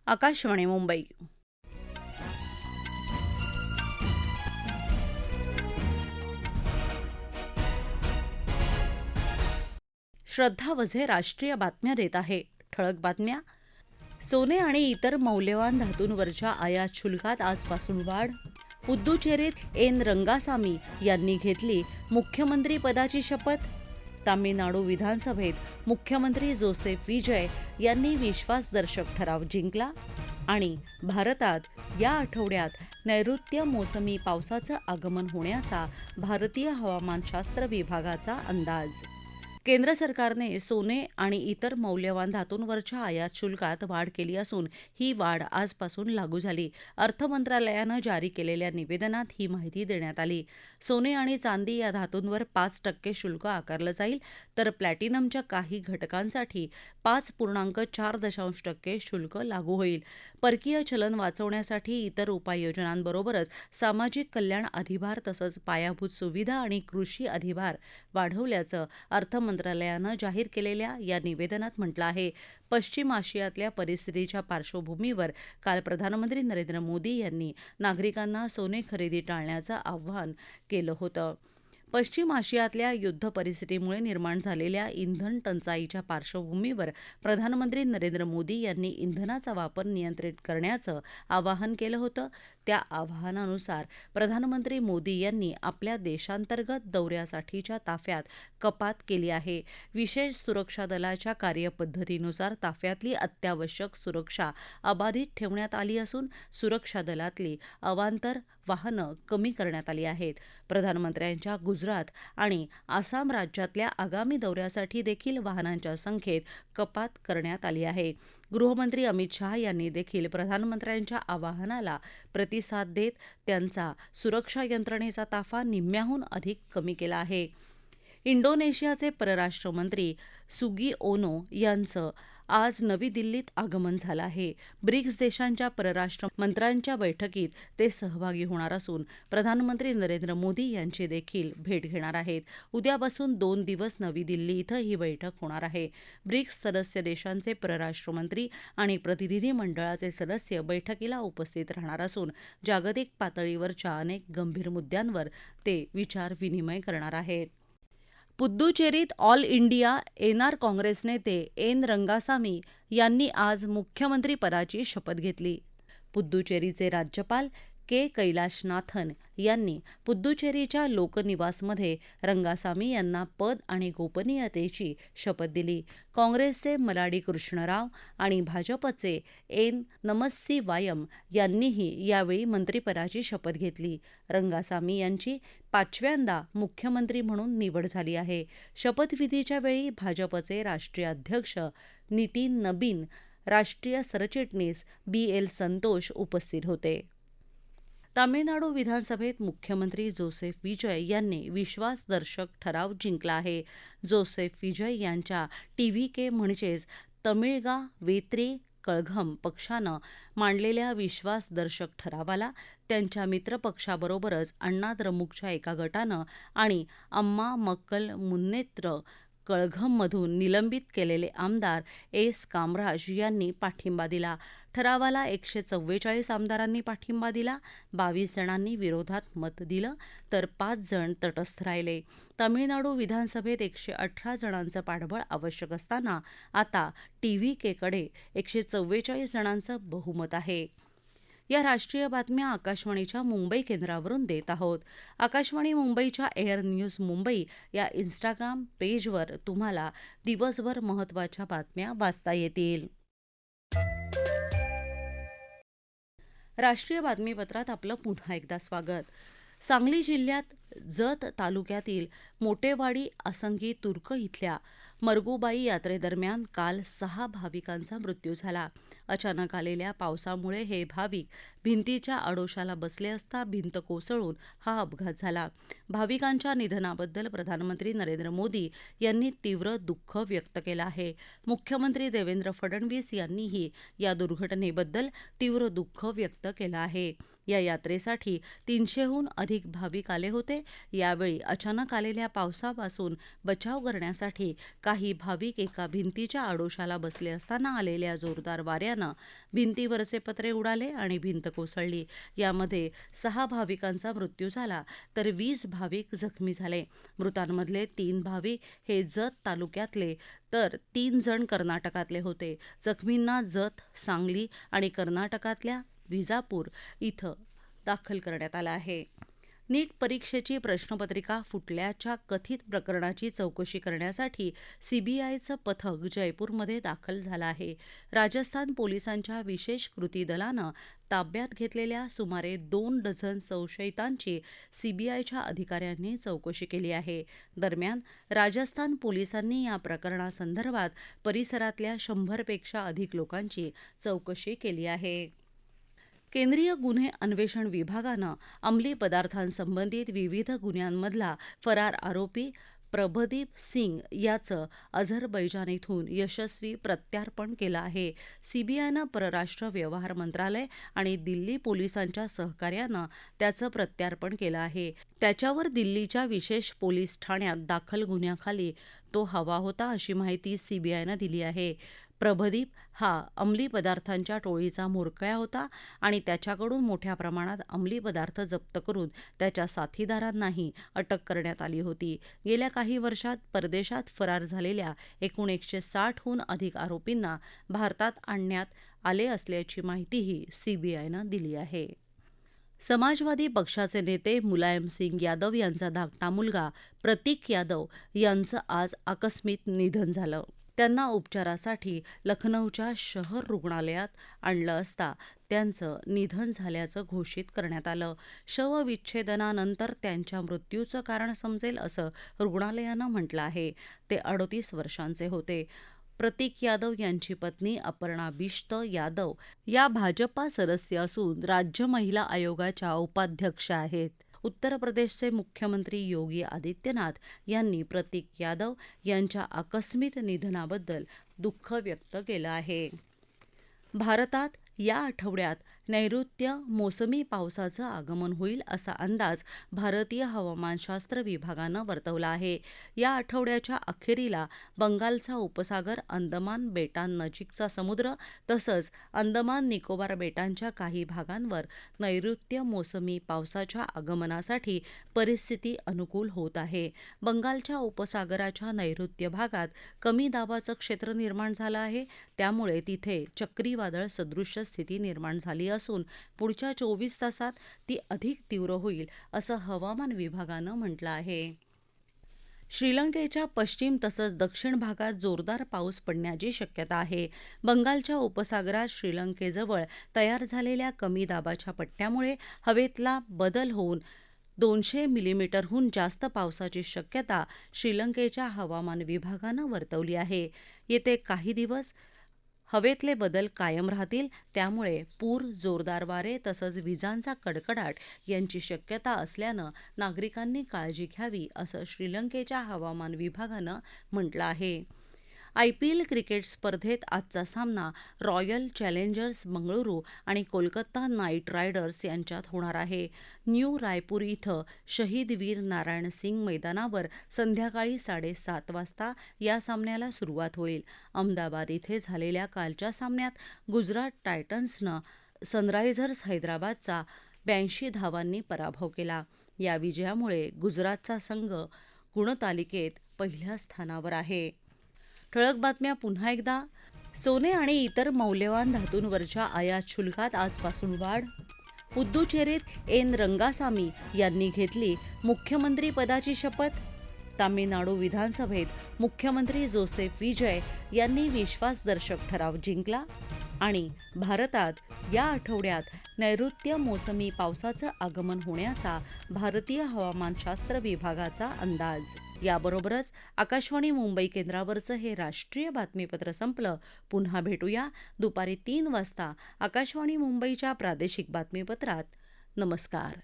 आकाशवाणी मुंबई. श्रद्धा वझे राष्ट्रीय बातम्या देत आहे. ठळक बातम्या. सोने आणि इतर मौल्यवान धातूंवरच्या आयात शुल्कात आजपासून वाढ. पुद्दुचेरीत एन रंगासामी यांनी घेतली मुख्यमंत्री पदाची शपथ. तामिळनाडू विधानसभेत मुख्यमंत्री जोसेफ विजय यांनी विश्वासदर्शक ठराव जिंकला. आणि भारतात या आठवड्यात नैऋत्य मोसमी पावसाचं आगमन होण्याचा भारतीय हवामानशास्त्र विभागाचा अंदाज. केंद्र सरकारने सोने आणि इतर मौल्यवान धातूंवरच्या आयात शुल्कात वाढ केली असून ही वाढ आजपासून लागू झाली. अर्थ मंत्रालयानं जारी केलेल्या निवेदनात ही माहिती देण्यात आली. सोने आणि चांदी या धातूंवर 5% शुल्क आकारलं जाईल, तर प्लॅटिनमच्या काही घटकांसाठी 5.4% शुल्क लागू होईल. परकीय चलन वाचवण्यासाठी इतर उपाययोजनांबरोबरच सामाजिक कल्याण अधिभार तसंच पायाभूत सुविधा आणि कृषी अधिभार वाढवल्याचं अर्थ मंत्रालयानं जाहीर केलेल्या या निवेदनात म्हटलं आहे. पश्चिम आशियातल्या परिस्थितीच्या पार्श्वभूमीवर काल प्रधानमंत्री नरेंद्र मोदी यांनी नागरिकांना सोने खरेदी टाळण्याचं आवाहन केलं होतं. पश्चिम आशियातल्या युद्ध परिस्थितीमुळे निर्माण झालेल्या इंधन टंचाईच्या पार्श्वभूमीवर प्रधानमंत्री नरेंद्र मोदी यांनी इंधनाचा वापर नियंत्रित करण्याचं आवाहन केलं होतं. त्या आवाहनानुसार प्रधानमंत्री मोदी यांनी आपल्या देशांतर्गत दौऱ्यासाठीच्या ताफ्यात कपात केली आहे. विशेष सुरक्षा दलाच्या कार्यपद्धतीनुसार ताफ्यातली अत्यावश्यक सुरक्षा अबाधित ठेवण्यात आली असून सुरक्षा दलातली अवांतर वाहनं कमी करण्यात आली आहेत. प्रधानमंत्र्यांच्या गुजरात आणि आसाम राज्यातल्या आगामी दौऱ्यासाठी देखील वाहनांच्या संख्येत कपात करण्यात आली आहे. गृहमंत्री अमित शहा यांनी देखील प्रधानमंत्र्यांच्या आवाहनाला प्रतिसाद देत त्यांचा सुरक्षा यंत्रणेचा ताफा निम्म्याहून अधिक कमी केला आहे. इंडोनेशियाचे परराष्ट्र मंत्री सुगिओनो यांचं आज नवी दिल्लीत आगमन झालं आहे. ब्रिक्स देशांच्या परराष्ट्र मंत्र्यांच्या बैठकीत ते सहभागी होणार असून प्रधानमंत्री नरेंद्र मोदी यांची देखील भेट घेणार आहेत. उद्यापासून 2 दिवस नवी दिल्ली इथं ही बैठक होणार आहे. ब्रिक्स सदस्य देशांचे परराष्ट्र मंत्री आणि प्रतिनिधी मंडळाचे सदस्य बैठकीला उपस्थित राहणार असून जागतिक पातळीवरच्या अनेक गंभीर मुद्द्यांवर ते विचार विनिमय करणार आहेत. पुद्दुचेरीत ऑल इंडिया एनआर काँग्रेस नेते एन रंगासामी यांनी आज मुख्यमंत्री पदाची शपथ घेतली. पुद्दुचेरीचे राज्यपाल के कैलाशनाथन यांनी पुद्दुचेरीच्या लोकनिवासमध्ये रंगासामी यांना पद आणि गोपनीयतेची शपथ दिली. काँग्रेसचे मलाडी कृष्णराव आणि भाजपचे एन नमस्सीवायम यांनीही यावेळी मंत्रिपदाची शपथ घेतली. रंगासामी यांची 5व्यांदा मुख्यमंत्री म्हणून निवड झाली आहे. शपथविधीच्या वेळी भाजपचे राष्ट्रीय अध्यक्ष नितीन नबीन, राष्ट्रीय सरचिटणीस BL संतोष उपस्थित होते. तामिळनाडू विधानसभेत मुख्यमंत्री जोसेफ विजय यांनी विश्वासदर्शक ठराव जिंकला आहे. जोसेफ विजय यांच्या TVK म्हणजेच तमिळगा वेत्री कळघम पक्षानं मांडलेल्या विश्वासदर्शक ठरावाला त्यांच्या मित्रपक्षाबरोबरच अण्णा द्रमुकच्या एका गटानं आणि अम्मा मक्कल मुन्नेत्र कळघममधून निलंबित केलेले आमदार एस कामराज यांनी पाठिंबा दिला. ठरावाला 144 आमदारांनी पाठिंबा दिला. 22 जणांनी विरोधात मत दिलं तर 5 जण तटस्थ राहिले. तामिळनाडू विधानसभेत 118 जणांचं पाठबळ आवश्यक असताना आता TVKकडे 144 जणांचं बहुमत आहे. या राष्ट्रीय बातम्या आकाशवाणीच्या मुंबई केंद्रावरून देत आहोत. आकाशवाणी मुंबईच्या एअर न्यूज मुंबई या इंस्टाग्राम पेजवर तुम्हाला दिवसभर महत्त्वाच्या बातम्या वाचता येतील. राष्ट्रीय बातमीपत्रात आपलं पुन्हा एकदा स्वागत. सांगली जिल्ह्यात जत तालुक्यातील मोटेवाडी आसंगी तुर्क इथल्या मरगुबाई यात्रेदरम्यान काल 6 भाविकांचा मृत्यू झाला. अचानक आलेल्या पावसामुळे हे भाविक भिंतीच्या आडोशाला बसले असता भिंत कोसळून हा अपघात झाला. भाविकांच्या निधनाबद्दल प्रधानमंत्री नरेंद्र मोदी यांनी तीव्र दुःख व्यक्त केलं आहे. मुख्यमंत्री देवेंद्र फडणवीस यांनीही या दुर्घटनेबद्दल तीव्र दुःख व्यक्त केलं आहे. या यात्रेसाठी 300हून अधिक भाविक आले होते. यावेळी अचानक आलेल्या पावसापासून बचाव करण्यासाठी काही भाविक एका भिंतीच्या आडोशाला बसले असताना आलेल्या जोरदार वाऱ्यानं झाल्यानं भिंतीवरचे पत्रे उडाले आणि भिंत कोसळली. यामध्ये 6 भाविकांचा मृत्यू झाला तर 20 भाविक जखमी झाले. मृतांमधले 3 भाविक हे जत तालुक्यातले तर 3 जण कर्नाटकातले होते. जखमींना जत, सांगली आणि कर्नाटकातल्या विजापूर इथं दाखल करण्यात आलं आहे. नीट परीक्षेची प्रश्नपत्रिका फुटल्याच्या कथित प्रकरणाची चौकशी करण्यासाठी सीबीआयचं पथक जयपूरमध्ये दाखल झालं आहे. राजस्थान पोलिसांच्या विशेष कृती दलानं ताब्यात घेतलेल्या सुमारे 2 डझन संशयितांची सीबीआयच्या अधिकाऱ्यांनी चौकशी केली आहे. दरम्यान राजस्थान पोलिसांनी या प्रकरणासंदर्भात परिसरातल्या 100 पेक्षा अधिक लोकांची चौकशी केली आहे. केंद्रीय गुन्हे अन्वेषण विभागानं अंमली पदार्थांसंबंधित विविध गुन्ह्यांमधला फरार आरोपी प्रभदीप सिंग याचं अझरबैजान यशस्वी प्रत्यार्पण केलं आहे. सीबीआयनं परराष्ट्र व्यवहार मंत्रालय आणि दिल्ली पोलिसांच्या सहकार्यानं त्याचं प्रत्यार्पण केलं आहे. त्याच्यावर दिल्लीच्या विशेष पोलीस ठाण्यात दाखल गुन्ह्याखाली तो हवा होता अशी माहिती सीबीआयनं दिली आहे. प्रभदीप हा अंमली पदार्थांच्या टोळीचा म्होरक्या होता आणि त्याच्याकडून मोठ्या प्रमाणात अंमली पदार्थ जप्त करून त्याच्या साथीदारांनाही अटक करण्यात आली होती. गेल्या काही वर्षात परदेशात फरार झालेल्या एकूण 160हून अधिक आरोपींना भारतात आणण्यात आले असल्याची माहितीही सीबीआयनं दिली आहे. समाजवादी पक्षाचे नेते मुलायम सिंग यादव यांचा धाकटा मुलगा प्रतीक यादव यांचं आज आकस्मिक निधन झालं. त्यांना उपचारासाठी लखनौच्या शहर रुग्णालयात आणलं असता त्यांचं निधन झाल्याचं घोषित करण्यात आलं. शवविच्छेदनानंतर त्यांच्या मृत्यूचं कारण समजेल असं रुग्णालयानं म्हटलं आहे. ते 38 वर्षांचे होते. प्रतीक यादव यांची पत्नी अपर्णा बिश्त यादव या भाजपा सदस्य असून राज्य महिला आयोगाच्या उपाध्यक्ष आहेत. उत्तर प्रदेशचे मुख्यमंत्री योगी आदित्यनाथ यांनी प्रतीक यादव यांच्या आकस्मिक निधनाबद्दल दुःख व्यक्त केलं आहे. भारतात या आठवड्यात नैऋत्य मोसमी पावसाचं आगमन होईल असा अंदाज भारतीय हवामानशास्त्र विभागानं वर्तवला आहे. या आठवड्याच्या अखेरीला बंगालचा उपसागर, अंदमान बेटांनजीकचा समुद्र तसंच अंदमान निकोबार बेटांच्या काही भागांवर नैऋत्य मोसमी पावसाच्या आगमनासाठी परिस्थिती अनुकूल होत आहे. बंगालच्या उपसागराच्या नैऋत्य भागात कमी दाबाचं क्षेत्र निर्माण झालं आहे. त्यामुळे तिथे चक्रीवादळ सदृश्य स्थिती निर्माण झाली असून पुढच्या 24 तासात ती अधिक तीव्र होईल असं हवामान विभागानं म्हटलं आहे. श्रीलंकेच्या पश्चिम तसंच दक्षिण भागात जोरदार पाऊस पडण्याची शक्यता आहे. बंगालच्या उपसागरात श्रीलंकेजवळ तयार झालेल्या कमी दाबाच्या पट्ट्यामुळे हवेतला बदल होऊन 200 मिलीमीटरहून जास्त पावसाची शक्यता श्रीलंकेच्या हवामान विभागानं वर्तवली आहे. येते काही दिवस हवेतले बदल कायम राहतील. त्यामुळे पूर, जोरदार वारे तसंच विजांचा कडकडाट यांची शक्यता असल्यानं नागरिकांनी काळजी घ्यावी असं श्रीलंकेच्या हवामान विभागानं म्हटलं आहे. IPL क्रिकेट स्पर्धेत आजचा सामना रॉयल चॅलेंजर्स बंगळुरू आणि कोलकाता नाईट रायडर्स यांच्यात होणार आहे. न्यू रायपूर इथं शहीद वीर नारायण सिंग मैदानावर संध्याकाळी 7:30 वाजता या सामन्याला सुरुवात होईल. अहमदाबाद इथे झालेल्या कालच्या सामन्यात गुजरात टायटन्सनं सनरायझर्स हैदराबादचा 82 धावांनी पराभव केला. या विजयामुळे गुजरातचा संघ गुणतालिकेत पहिल्या स्थानावर आहे. ठळक बातम्या पुन्हा एकदा. सोने आणि इतर मौल्यवान धातूंवरच्या आयात शुल्कात आजपासून वाढ. पुद्दुचेरीत एन रंगासामी यांनी घेतली मुख्यमंत्रीपदाची शपथ. तामिळनाडू विधानसभेत मुख्यमंत्री जोसेफ विजय यांनी विश्वासदर्शक ठराव जिंकला. आणि भारतात या आठवड्यात नैऋत्य मोसमी पावसाचं आगमन होण्याचा भारतीय हवामानशास्त्र विभागाचा अंदाज. याबरोबरच आकाशवाणी मुंबई केंद्रावरचं हे राष्ट्रीय बातमीपत्र संपलं. पुन्हा भेटूया दुपारी 3 वाजता आकाशवाणी मुंबईच्या प्रादेशिक बातमीपत्रात. नमस्कार.